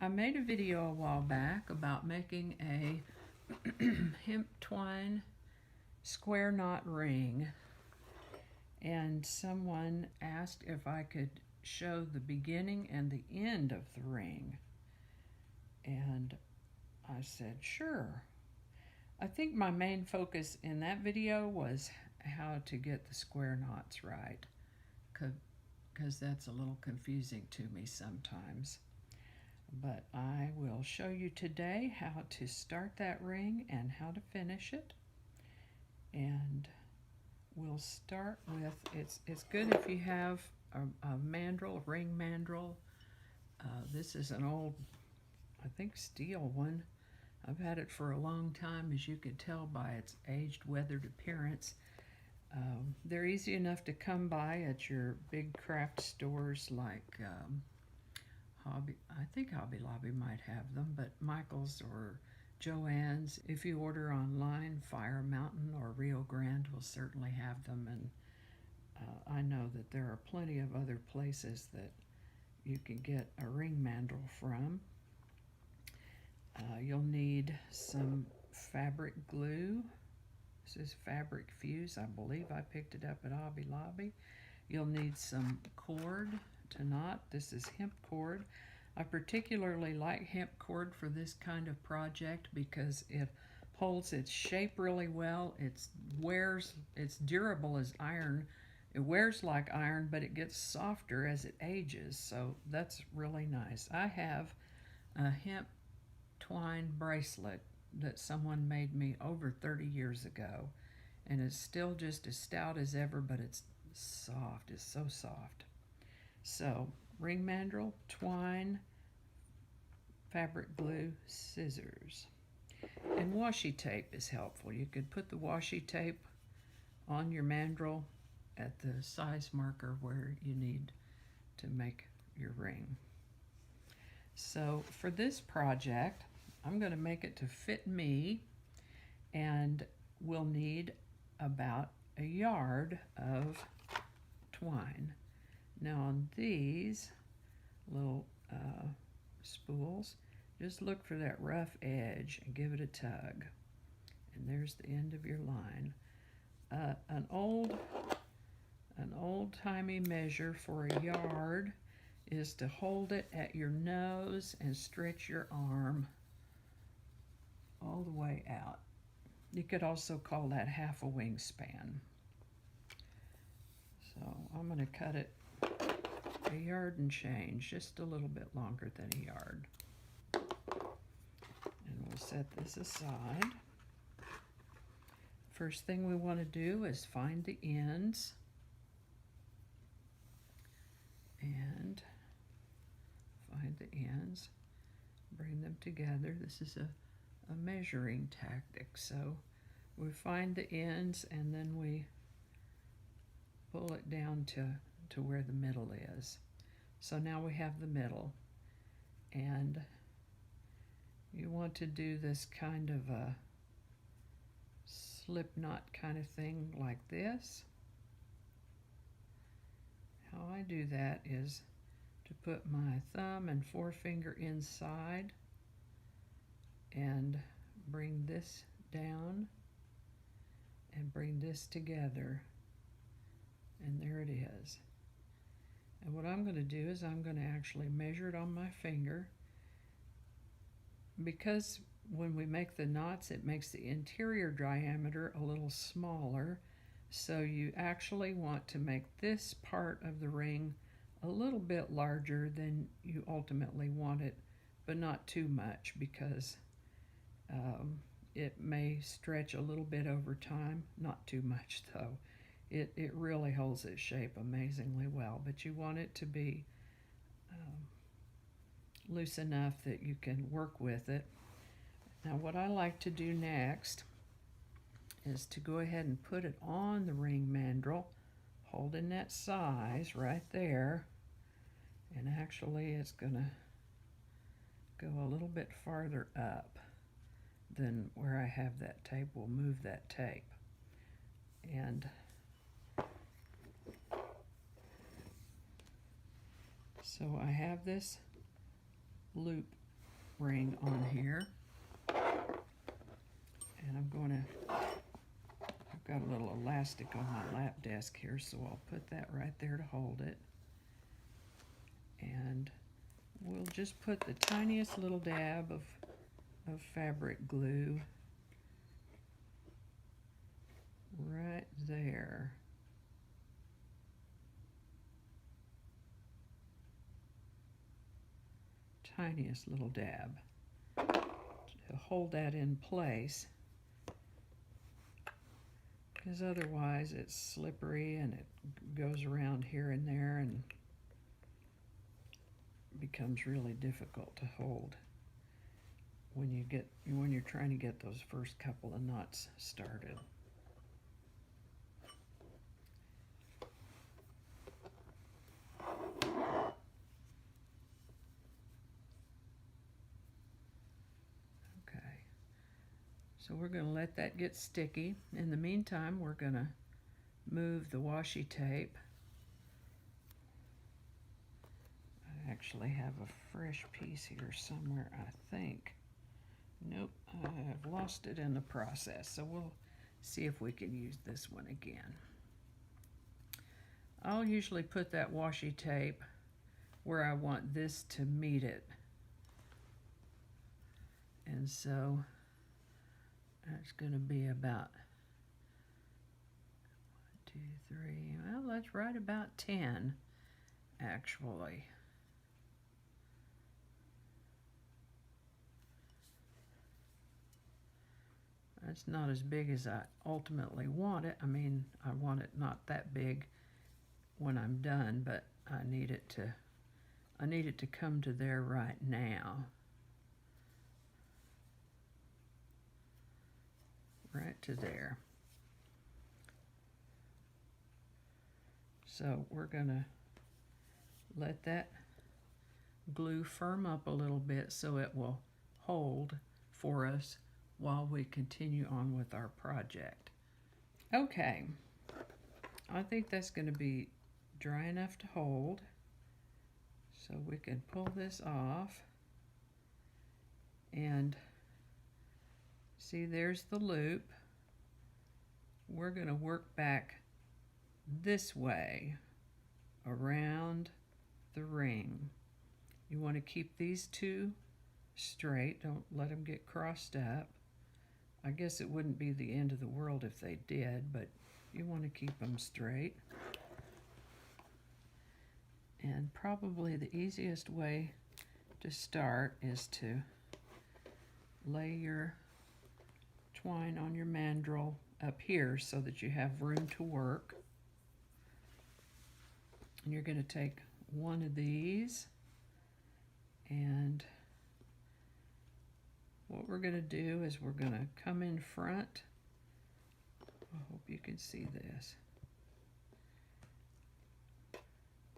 I made a video a while back about making a hemp twine square knot ring, and someone asked if I could show the beginning and the end of the ring, and I said sure. I think my main focus in that video was how to get the square knots right, because that's a little confusing to me sometimes. But I will show you today how to start that ring and how to finish it. And we'll start with, it's good if you have a mandrel, a ring mandrel. This is an old, I think, steel one. I've had it for a long time, as you can tell by its aged, weathered appearance. They're easy enough to come by at your big craft stores like I think Hobby Lobby might have them, but Michael's or Joann's. If you order online, Fire Mountain or Rio Grande will certainly have them, and I know that there are plenty of other places that you can get a ring mandrel from. You'll need some fabric glue. This is Fabric Fuse. I believe I picked it up at Hobby Lobby. You'll need some cord to knot. This is hemp cord. I particularly like hemp cord for this kind of project because it holds its shape really well. It's durable as iron. It wears like iron, but it gets softer as it ages, so that's really nice. I have a hemp twine bracelet that someone made me over 30 years ago, and it's still just as stout as ever, but it's soft. It's so soft. So ring mandrel, twine, fabric glue, scissors, and washi tape is helpful. You could put the washi tape on your mandrel at the size marker where you need to make your ring. So for this project, I'm going to make it to fit me, and we'll need about a yard of twine. Now on these little spools, just look for that rough edge and give it a tug. And there's the end of your line. An old-timey measure for a yard is to hold it at your nose and stretch your arm all the way out. You could also call that half a wingspan. So I'm going to cut it a yard and change, just a little bit longer than a yard. And we'll set this aside. First thing we want to do is find the ends. And find the ends, bring them together. This is a measuring tactic. So we find the ends and then we pull it down to where the middle is. So now we have the middle, and you want to do this kind of a slip knot kind of thing like this. How I do that is to put my thumb and forefinger inside and bring this down and bring this together, and there it is. And what I'm going to do is I'm going to actually measure it on my finger, because when we make the knots it makes the interior diameter a little smaller, so you actually want to make this part of the ring a little bit larger than you ultimately want it, but not too much, because it may stretch a little bit over time. Not too much though. It really holds its shape amazingly well, but you want it to be loose enough that you can work with it. Now what I like to do next is to go ahead and put it on the ring mandrel, holding that size right there, and actually it's gonna go a little bit farther up than where I have that tape. We'll move that tape, and so I have this loop ring on here. And I've got a little elastic on my lap desk here, so I'll put that right there to hold it. And we'll just put the tiniest little dab of fabric glue right there. Tiniest little dab to hold that in place, because otherwise it's slippery and it goes around here and there and becomes really difficult to hold when you're trying to get those first couple of knots started. So we're going to let that get sticky. In the meantime, we're going to move the washi tape. I actually have a fresh piece here somewhere, I think. Nope, I've lost it in the process, so we'll see if we can use this one again. I'll usually put that washi tape where I want this to meet it. And so that's going to be about 1, 2, 3. Well, that's right about 10, actually. That's not as big as I ultimately want it. I mean, I want it not that big when I'm done, but I need it to come to there right now. Right to there. So we're gonna let that glue firm up a little bit so it will hold for us while we continue on with our project. Okay, I think that's going to be dry enough to hold, so we can pull this off. And see, there's the loop. We're going to work back this way around the ring. You want to keep these two straight. Don't let them get crossed up. I guess it wouldn't be the end of the world if they did, but you want to keep them straight. And probably the easiest way to start is to lay your twine on your mandrel up here so that you have room to work. And you're going to take one of these, and what we're going to do is we're going to come in front. I hope you can see this.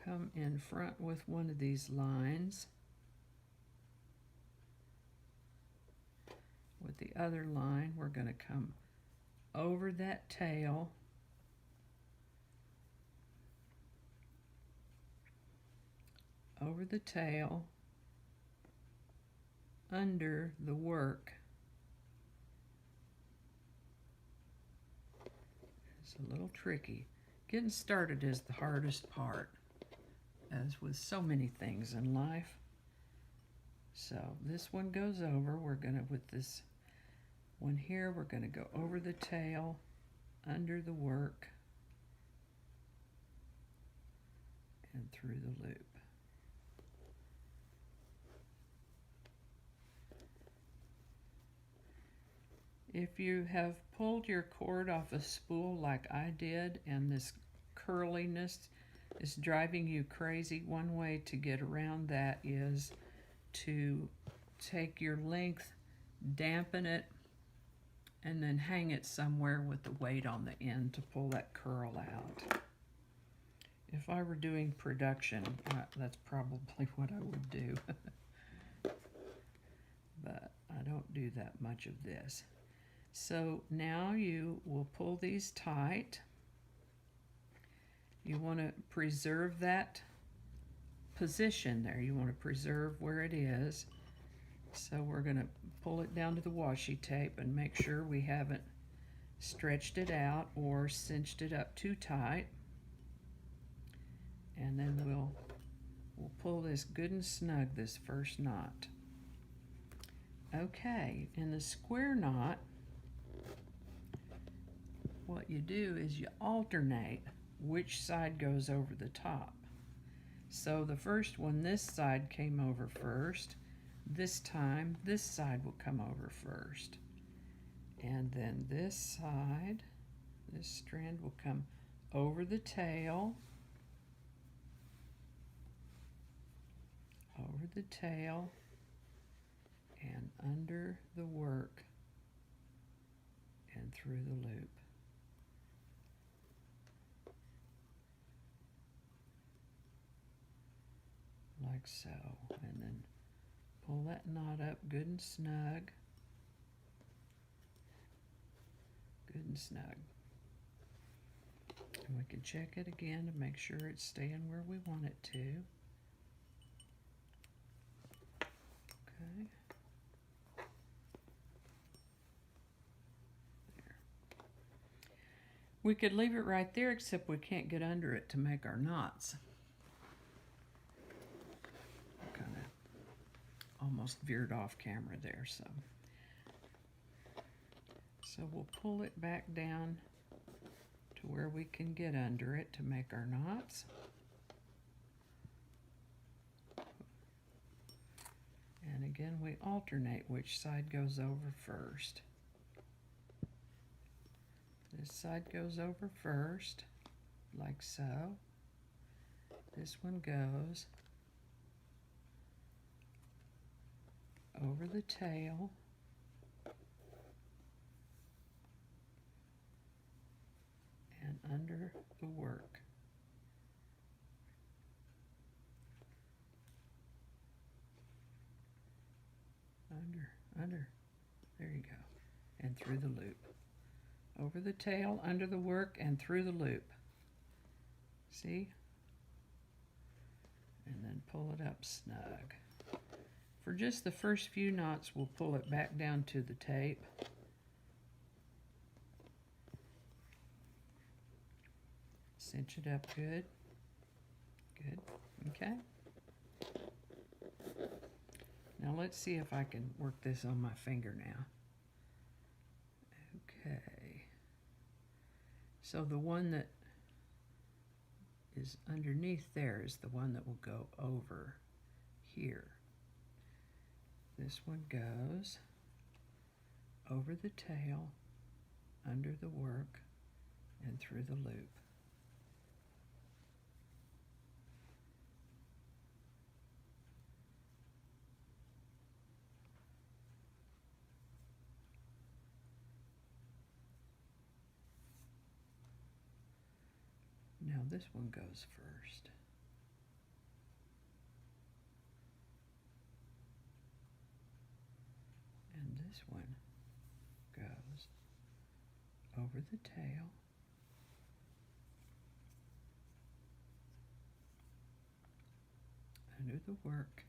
Come in front with one of these lines. With the other line, we're going to come over that tail. Over the tail, under the work. It's a little tricky. Getting started is the hardest part, as with so many things in life. So this one goes over. We're gonna, with this one here, we're gonna go over the tail, under the work, and through the loop. If you have pulled your cord off a spool like I did and this curliness is driving you crazy, one way to get around that is to take your length, dampen it, and then hang it somewhere with the weight on the end to pull that curl out. If I were doing production, that's probably what I would do. But I don't do that much of this. So now you will pull these tight. You want to preserve that position there. You want to preserve where it is. So we're going to pull it down to the washi tape and make sure we haven't stretched it out or cinched it up too tight. And then we'll pull this good and snug, this first knot. Okay, in the square knot, what you do is you alternate which side goes over the top. So the first one, this side came over first. This time, this side will come over first. And then this side, this strand will come over the tail, and under the work and through the loop. Like so. And then pull that knot up good and snug. Good and snug. And we can check it again to make sure it's staying where we want it to. Okay. There. We could leave it right there, except we can't get under it to make our knots. Kind of almost veered off camera there, so we'll pull it back down to where we can get under it to make our knots. And again, we alternate which side goes over first. This side goes over first, like so. This one goes over the tail, and under the work. Under, there you go, and through the loop. Over the tail, under the work, and through the loop. See? And then pull it up snug. For just the first few knots, we'll pull it back down to the tape. Cinch it up good. Good, okay. Now let's see if I can work this on my finger now. Okay. So the one that is underneath there is the one that will go over here. This one goes over the tail, under the work, and through the loop. Now this one goes first. And this one goes over the tail, under the work,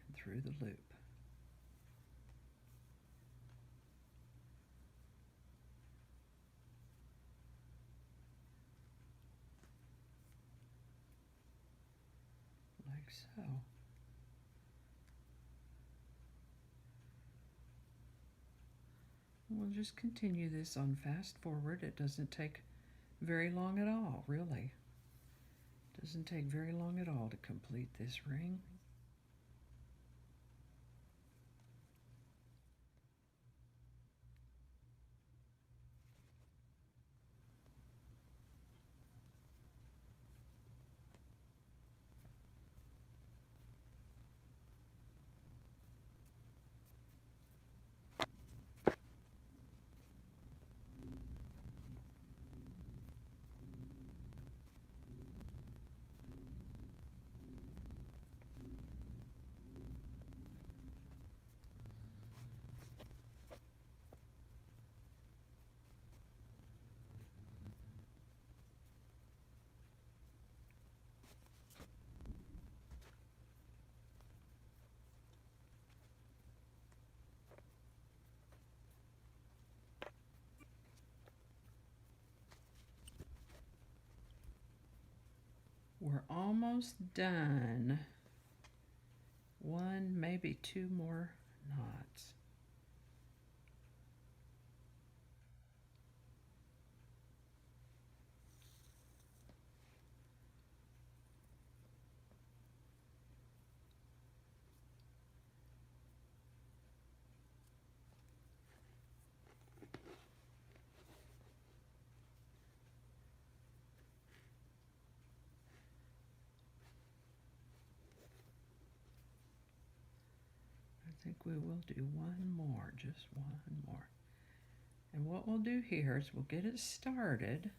and through the loop. Like so. We'll just continue this on fast forward. It doesn't take very long at all, really. It doesn't take very long at all to complete this ring. We're almost done. One, maybe two more knots. I think we will do one more, just one more. And what we'll do here is we'll get it started.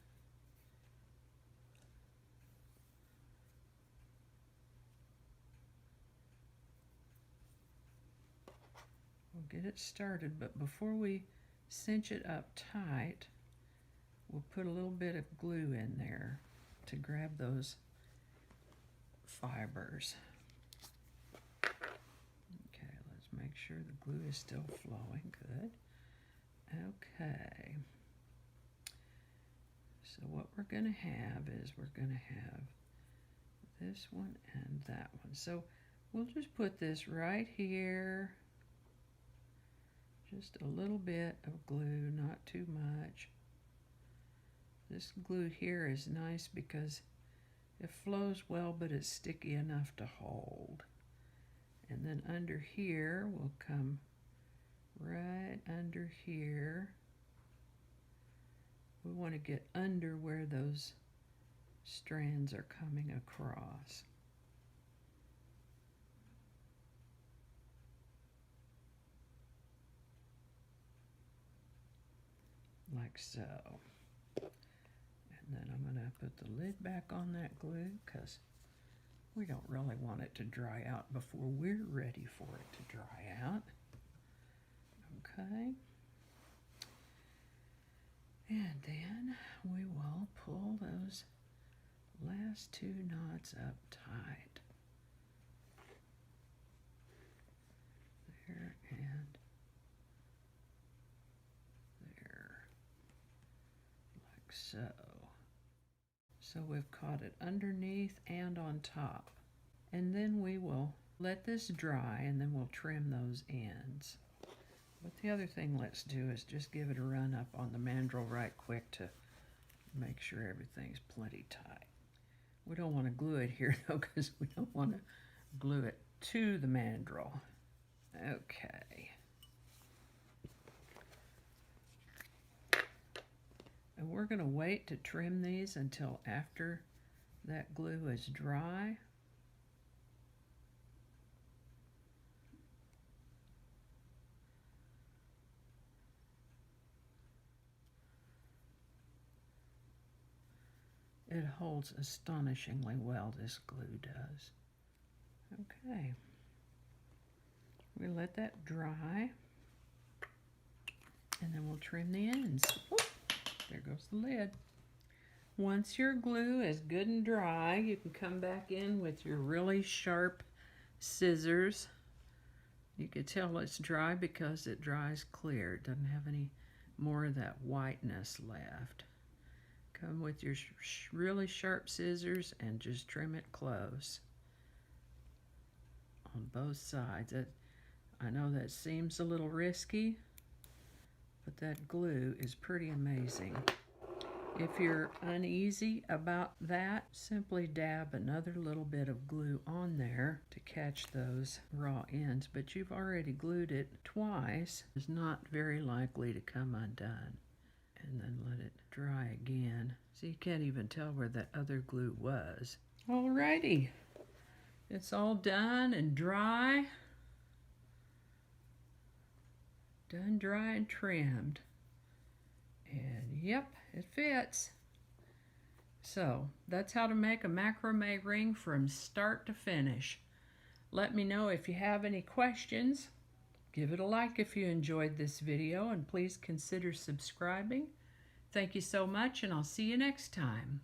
We'll get it started, but before we cinch it up tight, we'll put a little bit of glue in there to grab those fibers. Okay, let's make sure the glue is still flowing. Good. Okay. So what we're going to have is we're going to have this one and that one. So we'll just put this right here. Just a little bit of glue, not too much. This glue here is nice because it flows well, but it's sticky enough to hold. And then under here, we'll come right under here. We want to get under where those strands are coming across. Like so. And then I'm going to put the lid back on that glue because we don't really want it to dry out before we're ready for it to dry out. Okay. And then we will pull those last two knots up tight. There and there. Like so. So we've caught it underneath and on top. And then we will let this dry and then we'll trim those ends. But the other thing let's do is just give it a run up on the mandrel right quick to make sure everything's plenty tight. We don't want to glue it here though because we don't want to glue it to the mandrel. Okay. And we're going to wait to trim these until after that glue is dry. It holds astonishingly well, this glue does. Okay. We let that dry. And then we'll trim the ends. Whoop, there goes the lid. Once your glue is good and dry, you can come back in with your really sharp scissors. You can tell it's dry because it dries clear. It doesn't have any more of that whiteness left. Come with your really sharp scissors and just trim it close on both sides. I know that seems a little risky, but that glue is pretty amazing. If you're uneasy about that, simply dab another little bit of glue on there to catch those raw ends, but you've already glued it twice. It's not very likely to come undone. And then let it dry again. So you can't even tell where that other glue was. Alrighty, it's all done and dry. Done, dry, and trimmed. And yep, it fits. So that's how to make a macrame ring from start to finish. Let me know if you have any questions. Give it a like if you enjoyed this video, and please consider subscribing. Thank you so much, and I'll see you next time.